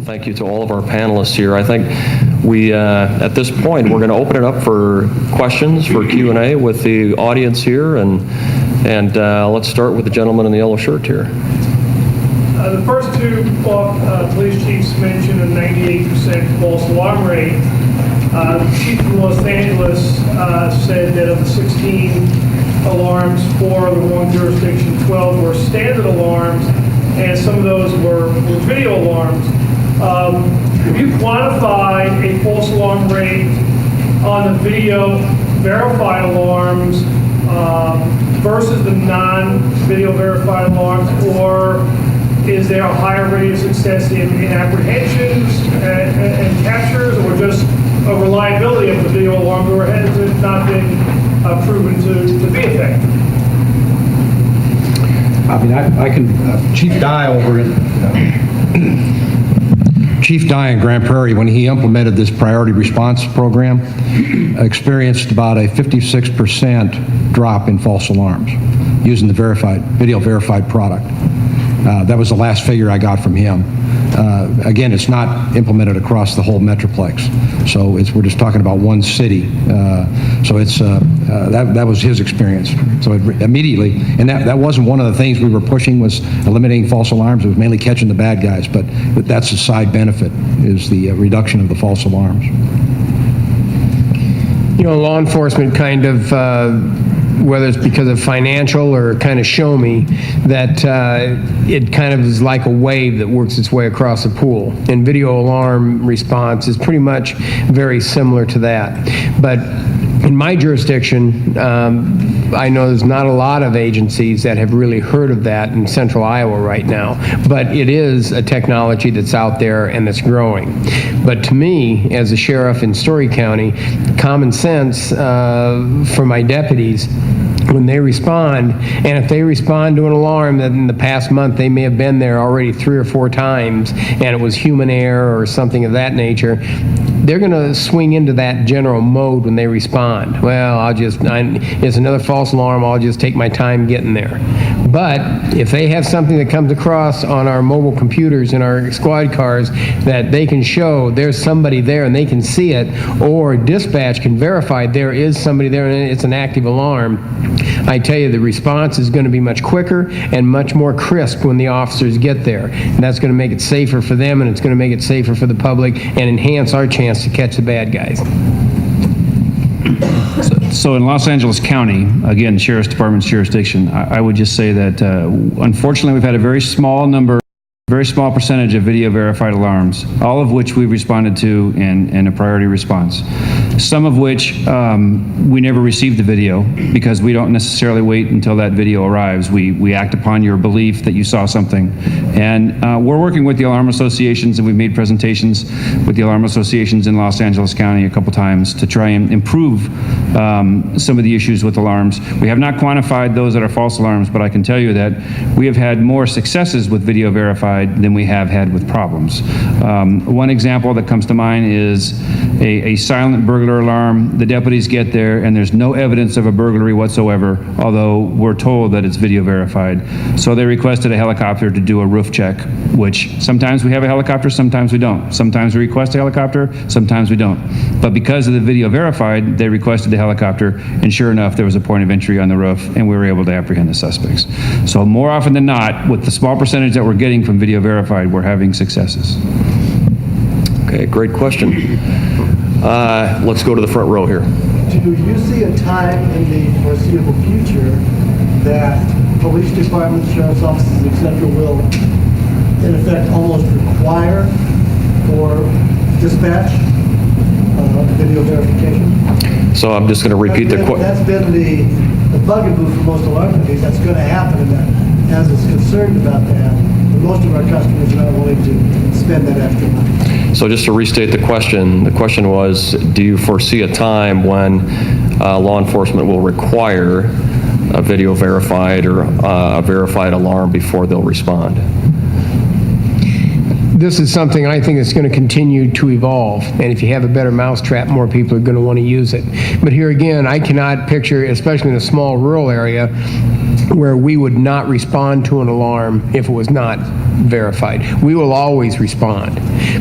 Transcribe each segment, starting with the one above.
Thank you to all of our panelists here. I think we, at this point, we're going to open it up for questions, for Q&A with the audience here, and let's start with the gentleman in the yellow shirt here. The first two police chiefs mentioned a 98% false alarm rate. The chief from Los Angeles said that of the 16 alarms, 4 of the wrong jurisdiction, 12 were standard alarms, and some of those were video alarms. Have you quantified a false alarm rate on the video verified alarms versus the non-video verified alarms, or is there a higher rate of success in apprehensions and captures, or just a reliability of the video alarm, or has it not been proven to be effective? I mean, I can, Chief Dye over Chief Dye in Grand Prairie, when he implemented this priority response program, experienced about a 56% drop in false alarms using the video verified product. That was the last figure I got from him. Again, it's not implemented across the whole Metroplex, so we're just talking about one city. So it's that was his experience. So immediately, and that wasn't one of the things we were pushing, was eliminating false alarms. It was mainly catching the bad guys, but that's a side benefit, is the reduction of the false alarms. You know, law enforcement kind of, whether it's because of financial or kind of show me, that it kind of is like a wave that works its way across a pool. And video alarm response is pretty much very similar to that. But in my jurisdiction, I know there's not a lot of agencies that have really heard of that in central Iowa right now, but it is a technology that's out there and that's growing. But to me, as a sheriff in Story County, common sense for my deputies, when they respond, and if they respond to an alarm that in the past month they may have been there already 3 or 4 times and it was human error or something of that nature, they're going to swing into that general mode when they respond. Well, it's another false alarm, I'll just take my time getting there. But if they have something that comes across on our mobile computers in our squad cars that they can show there's somebody there and they can see it, or dispatch can verify there is somebody there and it's an active alarm, I tell you, the response is going to be much quicker and much more crisp when the officers get there. And that's going to make it safer for them, and it's going to make it safer for the public and enhance our chance to catch the bad guys. So in Los Angeles County, again, the Sheriff's Department's jurisdiction, I would just say that unfortunately we've had a very small percentage of video verified alarms, all of which we responded to in a priority response. Some of which we never received the video because we don't necessarily wait until that video arrives. We act upon your belief that you saw something. And we're working with the alarm associations, and we've made presentations with the alarm associations in Los Angeles County a couple times to try and improve some of the issues with alarms. We have not quantified those that are false alarms, but I can tell you that we have had more successes with video verified than we have had with problems. One example that comes to mind is a silent burglar alarm. The deputies get there and there's no evidence of a burglary whatsoever, although we're told that it's video verified. So they requested a helicopter to do a roof check, which sometimes we have a helicopter, sometimes we don't. Sometimes we request a helicopter, sometimes we don't. But because of the video verified, they requested the helicopter, and sure enough, there was a point of entry on the roof, and we were able to apprehend the suspects. So more often than not, with the small percentage that we're getting from video verified, we're having successes. Okay, great question. Let's go to the front row here. Do you see a time in the foreseeable future that police departments, sheriff's offices, etc., will, in effect, almost require for dispatch video verification? So I'm just going to repeat the question. That's been the bugaboo for most alarm companies. That's going to happen, and that has us concerned about that. But most of our customers are not willing to spend that extra money. So just to restate the question was, do you foresee a time when law enforcement will require a video verified or a verified alarm before they'll respond? This is something I think is going to continue to evolve, and if you have a better mousetrap, more people are going to want to use it. But here again, I cannot picture, especially in a small rural area, where we would not respond to an alarm if it was not verified. We will always respond.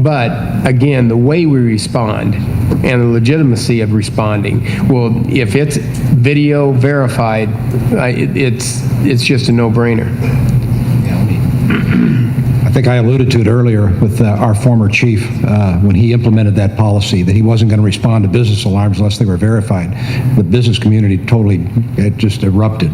But again, the way we respond and the legitimacy of responding will, if it's video verified, it's just a no-brainer. I think I alluded to it earlier with our former chief when he implemented that policy that he wasn't going to respond to business alarms unless they were verified. The business community totally just erupted.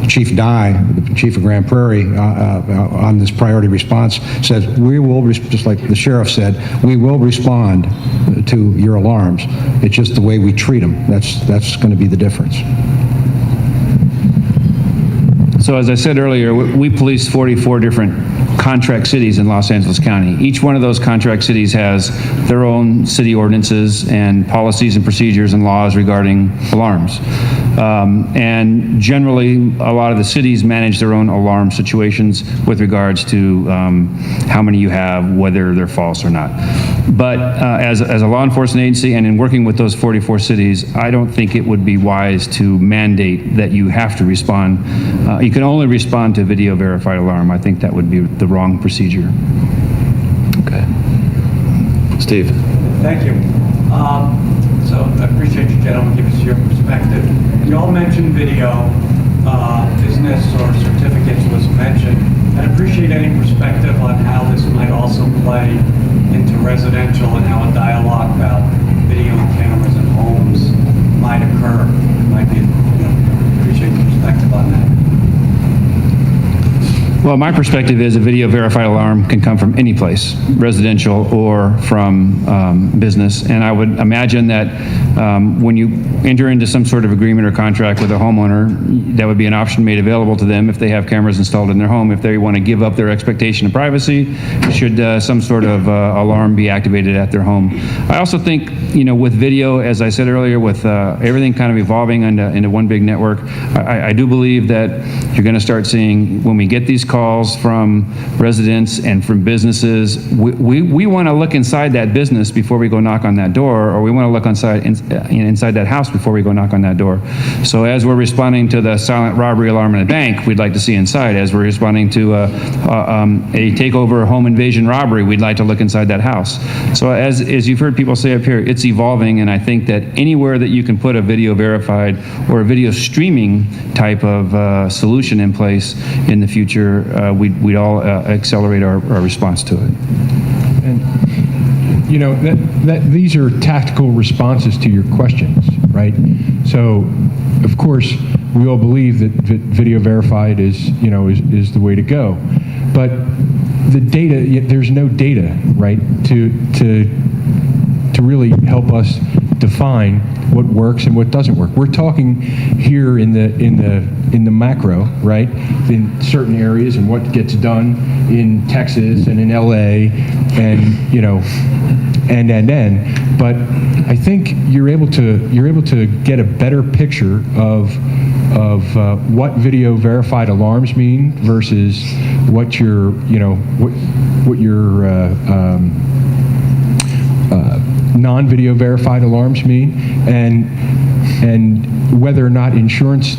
Chief Dye, the chief of Grand Prairie, on this priority response says, we will, just like the sheriff said, we will respond to your alarms. It's just the way we treat them. That's going to be the difference. So as I said earlier, we police 44 different contract cities in Los Angeles County. Each one of those contract cities has their own city ordinances and policies and procedures and laws regarding alarms. And generally, a lot of the cities manage their own alarm situations with regards to how many you have, whether they're false or not. But as a law enforcement agency and in working with those 44 cities, I don't think it would be wise to mandate that you have to respond. You can only respond to a video verified alarm. I think that would be the wrong procedure. Okay. Steve? Thank you. So I appreciate you gentlemen giving us your perspective. You all mentioned video, business or certificates was mentioned. I'd appreciate any perspective on how this might also play into residential and how a dialogue about video cameras in homes might occur. Might be, appreciate your perspective on that. Well, my perspective is a video verified alarm can come from any place, residential or from business. And I would imagine that when you enter into some sort of agreement or contract with a homeowner, that would be an option made available to them if they have cameras installed in their home. If they want to give up their expectation of privacy, should some sort of alarm be activated at their home. I also think, with video, as I said earlier, with everything kind of evolving into one big network, I do believe that you're going to start seeing, when we get these calls from residents and from businesses, we want to look inside that business before we go knock on that door, or we want to look inside that house before we go knock on that door. So as we're responding to the silent robbery alarm in a bank, we'd like to see inside. As we're responding to a takeover home invasion robbery, we'd like to look inside that house. So as you've heard people say up here, it's evolving, and I think that anywhere that you can put a video verified or a video streaming type of solution in place in the future, we'd all accelerate our response to it. And that these are tactical responses to your questions, right? So, of course, we all believe that video verified is the way to go, but the data, there's no data, right, to really help us define what works and what doesn't work. We're talking here in the macro, right, in certain areas and what gets done in Texas and in LA and but I think you're able to get a better picture of what video verified alarms mean versus what your non-video verified alarms mean, and whether or not the insurance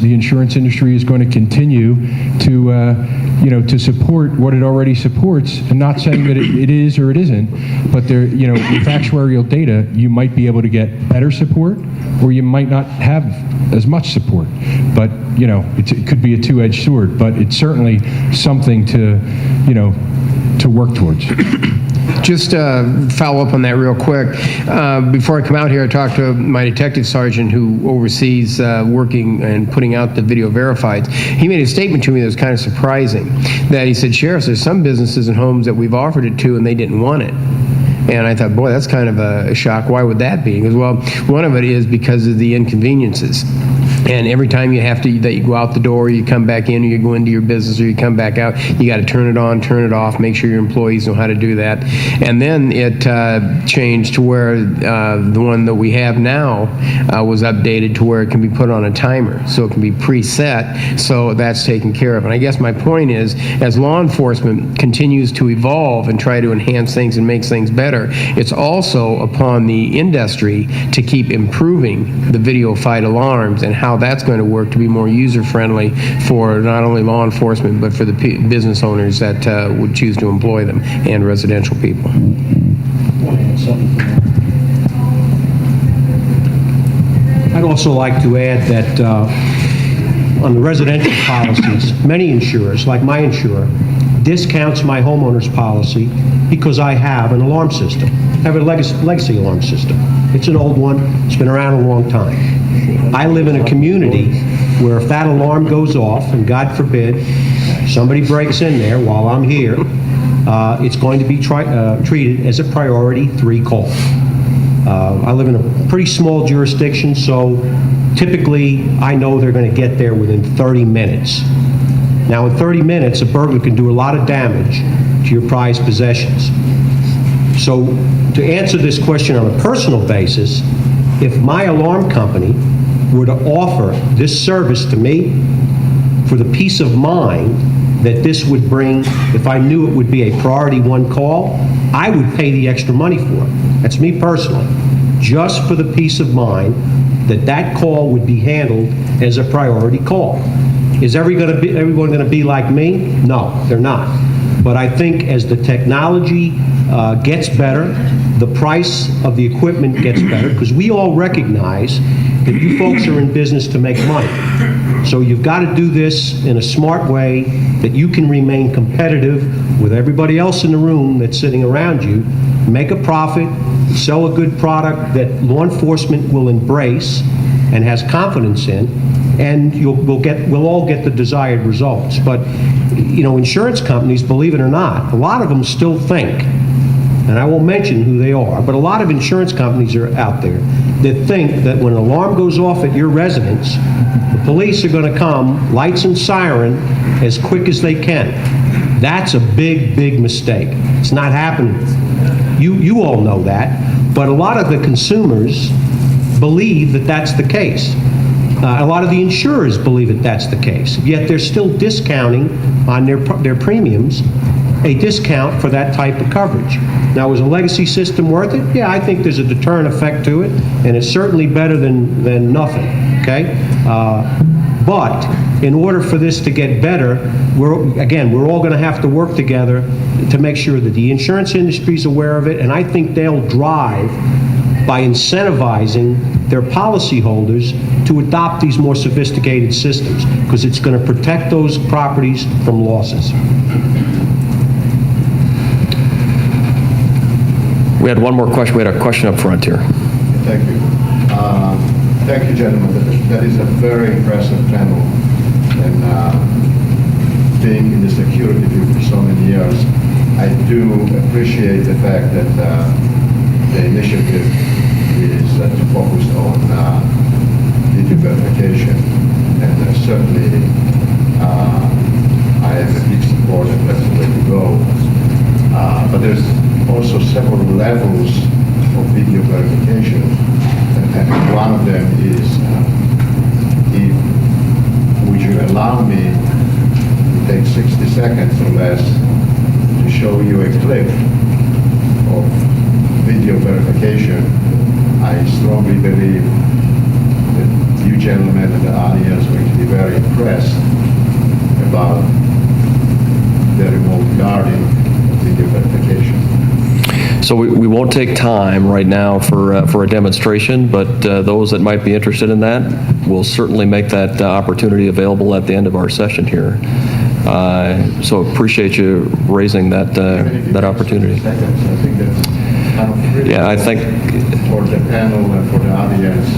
industry is going to continue to support what it already supports. I'm not saying that it is or it isn't, but with actuarial data, you might be able to get better support, or you might not have as much support. But it could be a two-edged sword. But it's certainly something to work towards. Just follow up on that real quick. Before I come out here, I talked to my detective sergeant who oversees working and putting out the video verifieds. He made a statement to me that was kind of surprising, that he said, "Sheriff, there's some businesses and homes that we've offered it to and they didn't want it." And I thought, boy, that's kind of a shock. Why would that be? He goes, well, one of it is because of the inconveniences. And every time that you go out the door, you come back in, or you go into your business, or you come back out, you got to turn it on, turn it off, make sure your employees know how to do that. And then it changed to where the one that we have now was updated to where it can be put on a timer, so it can be preset, so that's taken care of. And I guess my point is, as law enforcement continues to evolve and try to enhance things and make things better, it's also upon the industry to keep improving the video fight alarms and how how that's going to work to be more user-friendly for not only law enforcement, but for the business owners that would choose to employ them and residential people. I'd also like to add that on the residential policies, many insurers, like my insurer, discounts my homeowner's policy because I have an alarm system. I have a legacy alarm system. It's an old one. It's been around a long time. I live in a community where if that alarm goes off, and God forbid, somebody breaks in there while I'm here, it's going to be treated as a priority 3 call. I live in a pretty small jurisdiction, so typically I know they're going to get there within 30 minutes. Now, in 30 minutes, a burglar can do a lot of damage to your prized possessions. So, to answer this question on a personal basis, if my alarm company were to offer this service to me for the peace of mind that this would bring, if I knew it would be a priority 1 call, I would pay the extra money for it. That's me personally. Just for the peace of mind that that call would be handled as a priority call. Is everyone going to be like me? No, they're not. But I think as the technology gets better, the price of the equipment gets better, because we all recognize that you folks are in business to make money. So you've got to do this in a smart way that you can remain competitive with everybody else in the room that's sitting around you, make a profit, sell a good product that law enforcement will embrace and has confidence in, and we'll all get the desired results. But, you know, insurance companies, believe it or not, a lot of them still think, and I won't mention who they are, but a lot of insurance companies are out there that think that when an alarm goes off at your residence, the police are going to come, lights and siren, as quick as they can. That's a big, big mistake. It's not happening. You all know that, but a lot of the consumers believe that that's the case. A lot of the insurers believe that that's the case, yet they're still discounting on their premiums, a discount for that type of coverage. Now, is a legacy system worth it? Yeah, I think there's a deterrent effect to it, and it's certainly better than nothing, okay? But in order for this to get better, we're all going to have to work together to make sure that the insurance industry is aware of it, and I think they'll drive by incentivizing their policyholders to adopt these more sophisticated systems, because it's going to protect those properties from losses. We had one more question. We had a question up front here. Thank you. Thank you, gentlemen. That is a very impressive panel. And being in the security field for so many years, I do appreciate the fact that the initiative is focused on video verification. And certainly, I am a big supporter. That's the way to go. But there's also several levels of video verification, and one of them is, would you allow me to take 60 seconds or less to show you a clip of video verification? I strongly believe that you gentlemen and the audience are going to be very impressed about the remote guarding of video verification. So we won't take time right now for a demonstration, but those that might be interested in that, we'll certainly make that opportunity available at the end of our session here. So appreciate you raising that opportunity. I think that's kind of really Yeah, I think for the panel and for the audience.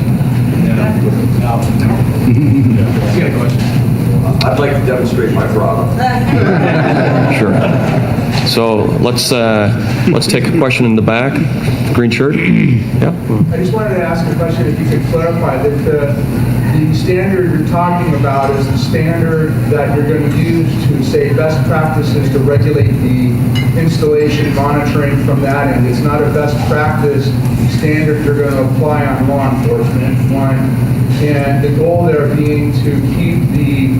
I'd like to demonstrate my product. Sure. So let's take a question in the back, green shirt. Yeah. I just wanted to ask a question, if you could clarify that the standard you're talking about is the standard that you're going to use to say best practices to regulate the installation monitoring from that end. It's not a best practice standard you're going to apply on law enforcement, one. And the goal there being to keep the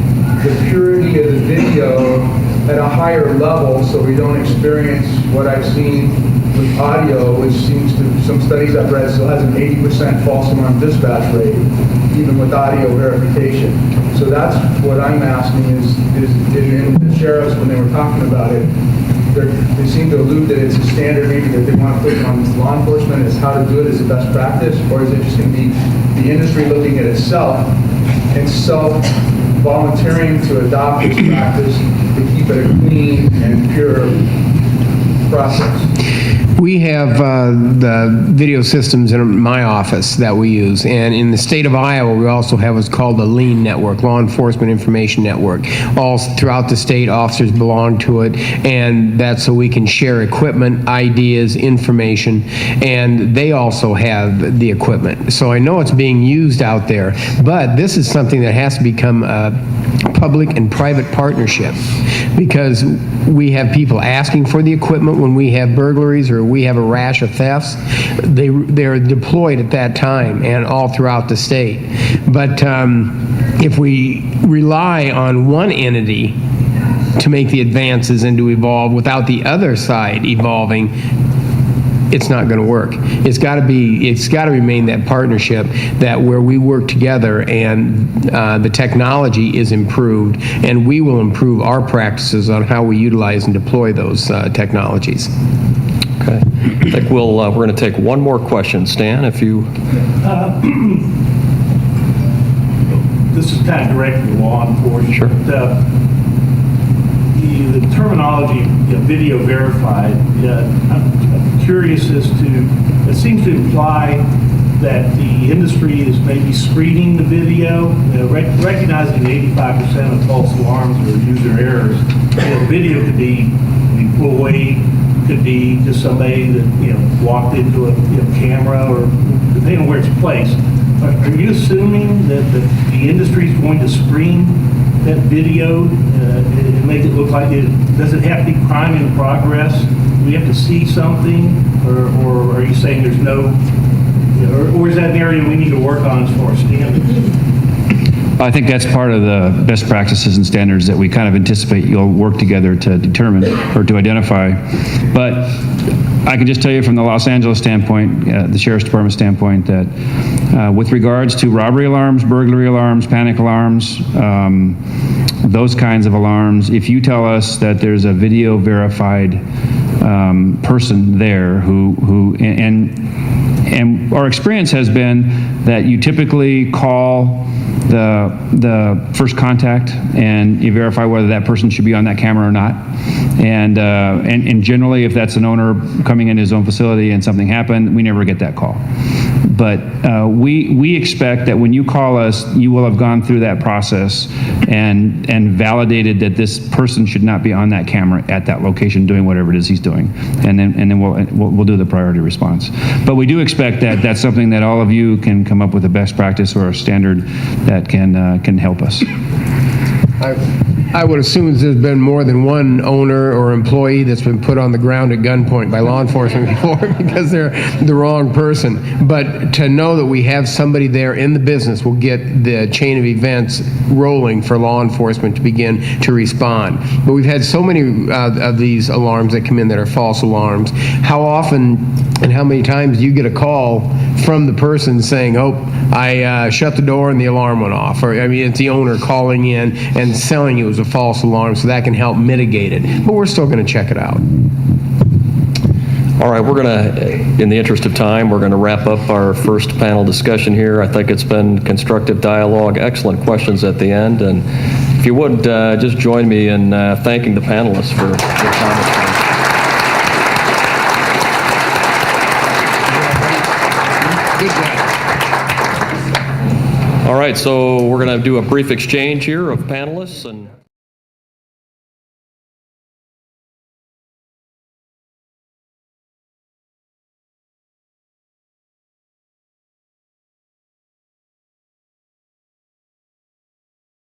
purity of the video at a higher level so we don't experience what I've seen with audio, which seems to, some studies I've read, still has an 80% false alarm dispatch rate, even with audio verification. So that's what I'm asking is in the sheriffs, when they were talking about it, they seem to allude that it's a standard maybe that they want to put on law enforcement as how to do it as a best practice, or is it just going to be the industry looking at itself and self-volunteering to adopt this practice to keep it a clean and pure process? We have the video systems in my office that we use, and in the state of Iowa, we also have what's called the LEAN network, Law Enforcement Information Network. All throughout the state, officers belong to it, and that's so we can share equipment, ideas, information, and they also have the equipment. So I know it's being used out there, but this is something that has to become a public and private partnership, because we have people asking for the equipment when we have burglaries or we have a rash of thefts. They're deployed at that time and all throughout the state. But if we rely on one entity to make the advances and to evolve without the other side evolving, it's not going to work. It's got to remain that partnership that where we work together and the technology is improved, and we will improve our practices on how we utilize and deploy those technologies. Okay. I think we're going to take one more question. Stan, if you... This is kind of directed to law enforcement. Sure. The terminology, video verified, I'm curious as to, it seems to imply that the industry is maybe screening the video, recognizing 85% of false alarms are user errors. The video could be an employee, could be just somebody that walked into a camera, or depending on where it's placed. Are you assuming that the industry is going to screen that video and make it look like it? Does it have to be crime in progress? Do we have to see something, or are you saying there's no, or is that an area we need to work on as far as standards? I think that's part of the best practices and standards that we kind of anticipate you'll work together to determine or to identify. But I can just tell you from the Los Angeles standpoint, the Sheriff's Department standpoint, that with regards to robbery alarms, burglary alarms, panic alarms, those kinds of alarms, if you tell us that there's a video verified person there and our experience has been that you typically call the first contact and you verify whether that person should be on that camera or not. And generally, if that's an owner coming in his own facility and something happened, we never get that call. But we expect that when you call us, you will have gone through that process and validated that this person should not be on that camera at that location doing whatever it is he's doing, and then we'll do the priority response. But we do expect that that's something that all of you can come up with a best practice or a standard that can help us. I would assume there's been more than one owner or employee that's been put on the ground at gunpoint by law enforcement before because they're the wrong person. But to know that we have somebody there in the business will get the chain of events rolling for law enforcement to begin to respond. But we've had so many of these alarms that come in that are false alarms. How often and how many times do you get a call from the person saying, oh, I shut the door and the alarm went off? Or, I mean, it's the owner calling in and selling you as a false alarm, so that can help mitigate it. But we're still going to check it out. All right, we're going to, in the interest of time, we're going to wrap up our first panel discussion here. I think it's been constructive dialogue, excellent questions at the end, and if you would, just join me in thanking the panelists for their comments. All right, so we're going to do a brief exchange here of panelists. And